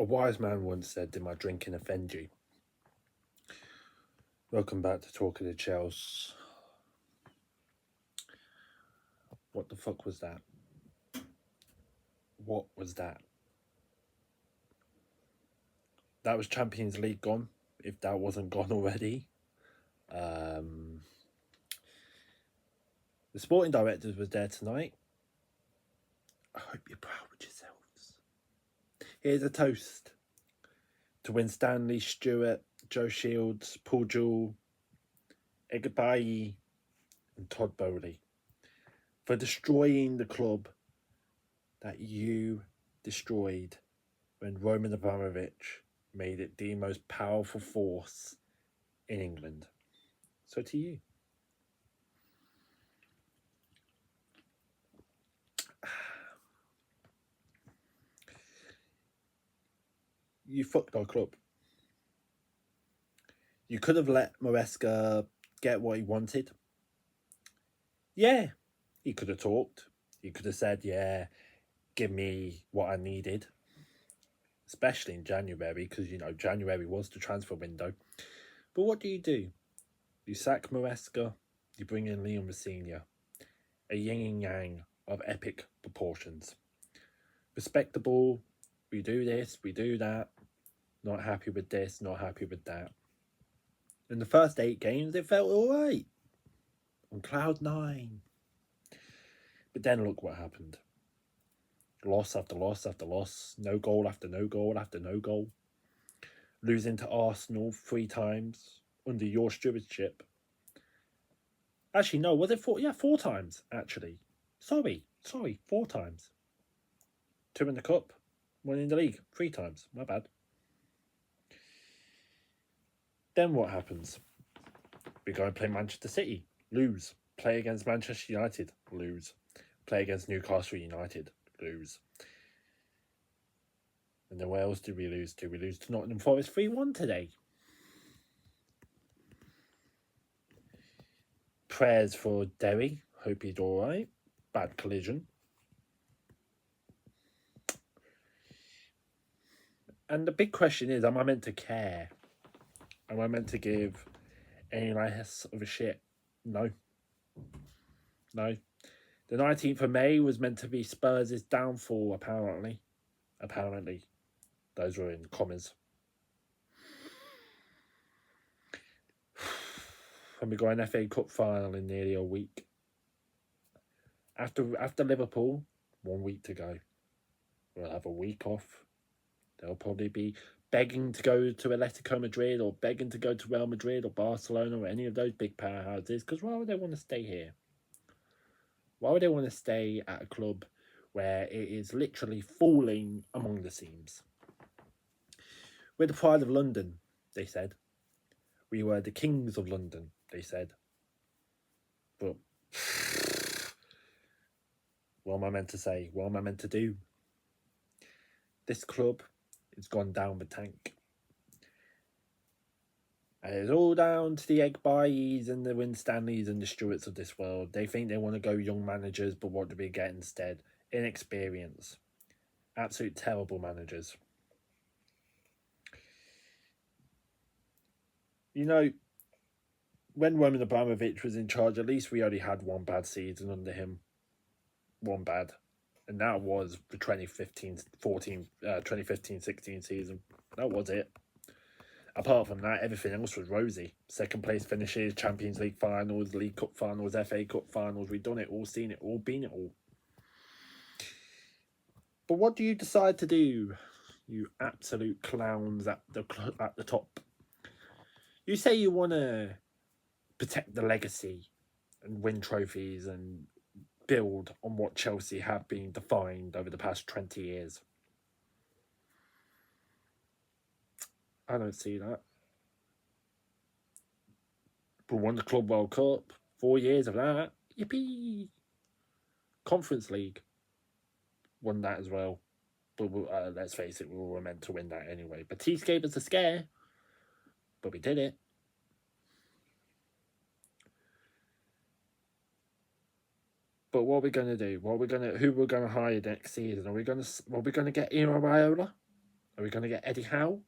A wise man once said, "Did my drinking offend you?" Welcome back to Talk of the Chels. What the fuck was that? What was that? That was Champions League gone, if that wasn't gone already. The sporting directors was there tonight. I hope you're proud of yourselves. Here's a toast to Win Stanley, Stewart, Joe Shields, Paul Jewell, Egabayi, and Todd Bowley for destroying the club that you destroyed when Roman Abramovich made it the most powerful force in England. So to you. You fucked our club. You could have let Maresca get what he wanted. Yeah, he could have talked. He could have said, yeah, give me what I needed. Especially in January, because, January was the transfer window. But what do? You sack Maresca, you bring in Liam Rosenior. A yin and yang of epic proportions. Respectable, we do this, we do that. Not happy with this, not happy with that. In the first 8 games, it felt alright. On cloud 9. But then look what happened. Loss after loss after loss. No goal after no goal after no goal. Losing to Arsenal 3 times under your stewardship. Actually, no, was it 4? Yeah, 4 times, actually. Sorry, 4 times. 2 in the cup, 1 in the league, 3 times. My bad. Then what happens? We go and play Manchester City, lose. Play against Manchester United, lose. Play against Newcastle United, lose. And then where else did we lose to? We lose to Nottingham Forest 3-1 today. Prayers for Derry. Hope he's alright. Bad collision. And the big question is, am I meant to care? Am I meant to give any less of a shit? No. The 19th of May was meant to be Spurs' downfall, apparently. Those were in commas. And we got an FA Cup final in nearly a week. After Liverpool, 1 week to go. We'll have a week off. They'll probably be begging to go to Atletico Madrid or begging to go to Real Madrid or Barcelona or any of those big powerhouses, because why would they want to stay here? Why would they want to stay at a club where it is literally falling among the seams? We're the pride of London, they said. We were the kings of London, they said. But what am I meant to say? What am I meant to do? This club has gone down the tank. And it's all down to the Egabayis and the Winstanleys and the Stewarts of this world. They think they want to go young managers, but what do we get instead? Inexperience. Absolute terrible managers. When Roman Abramovich was in charge, at least we only had 1 bad season under him. 1 bad. And that was the 2015-16 season. That was it. Apart from that, everything else was rosy. 2nd place finishes, Champions League finals, League Cup finals, FA Cup finals. We've done it all, seen it all, been it all. But what do you decide to do, you absolute clowns at the top? You say you want to protect the legacy and win trophies and build on what Chelsea have been defined over the past 20 years. I don't see that. We won the Club World Cup, 4 years of that. Yippee! Conference League, won that as well. But let's face it, we were meant to win that anyway. Batiste gave us a scare, but we did it. But what are we gonna do? Who we're gonna hire next season? Are we gonna get Iraola? Are we going to get Eddie Howe?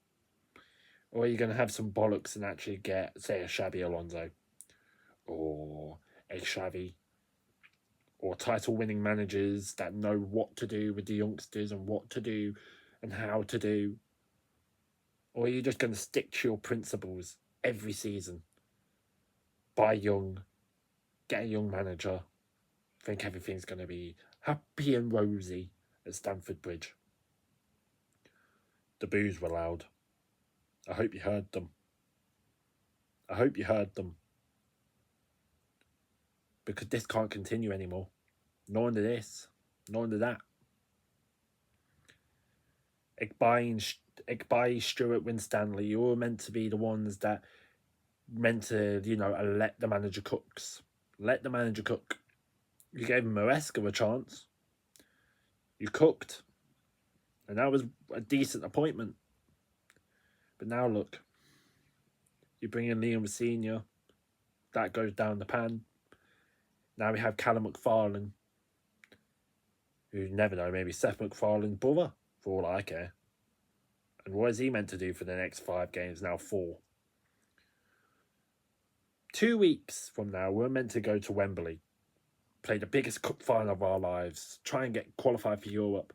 Or are you going to have some bollocks and actually get, say, a Xabi Alonso? Or a Xavi? Or title-winning managers that know what to do with the youngsters and what to do and how to do? Or are you just going to stick to your principles every season? Buy young, get a young manager, think everything's going to be happy and rosy at Stamford Bridge. The boos were loud. I hope you heard them. I hope you heard them. Because this can't continue anymore. Nor under this, nor under that. Igbai, Stewart, Winstanley, you were meant to be the ones that meant to, let the manager cooks. Let the manager cook. You gave Maresca a chance. You cooked. And that was a decent appointment. But now look. You bring in Liam Senior. That goes down the pan. Now we have Callum McFarlane. Who never know, maybe Seth MacFarlane's brother, for all I care. And what is he meant to do for the next 5 games? Now 4. 2 weeks from now, we're meant to go to Wembley. Play the biggest cup final of our lives. Try and get qualified for Europe.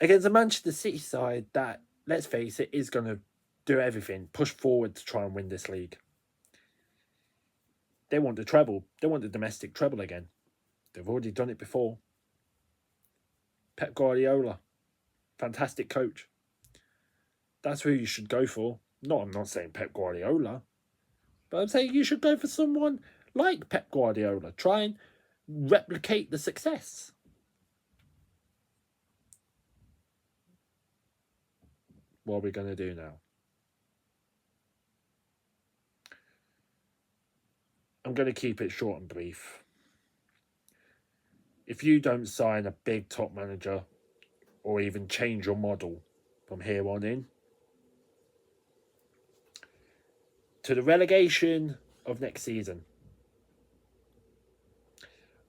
Against a Manchester City side that, let's face it, is going to do everything. Push forward to try and win this league. They want the treble. They want the domestic treble again. They've already done it before. Pep Guardiola. Fantastic coach. That's who you should go for. No, I'm not saying Pep Guardiola. But I'm saying you should go for someone like Pep Guardiola. Try and replicate the success. What are we going to do now? I'm going to keep it short and brief. If you don't sign a big top manager or even change your model from here on in, to the relegation of next season.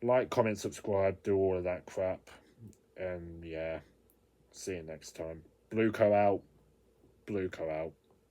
Like, comment, subscribe, do all of that crap. And yeah, see you next time. Blueco out. Blueco out.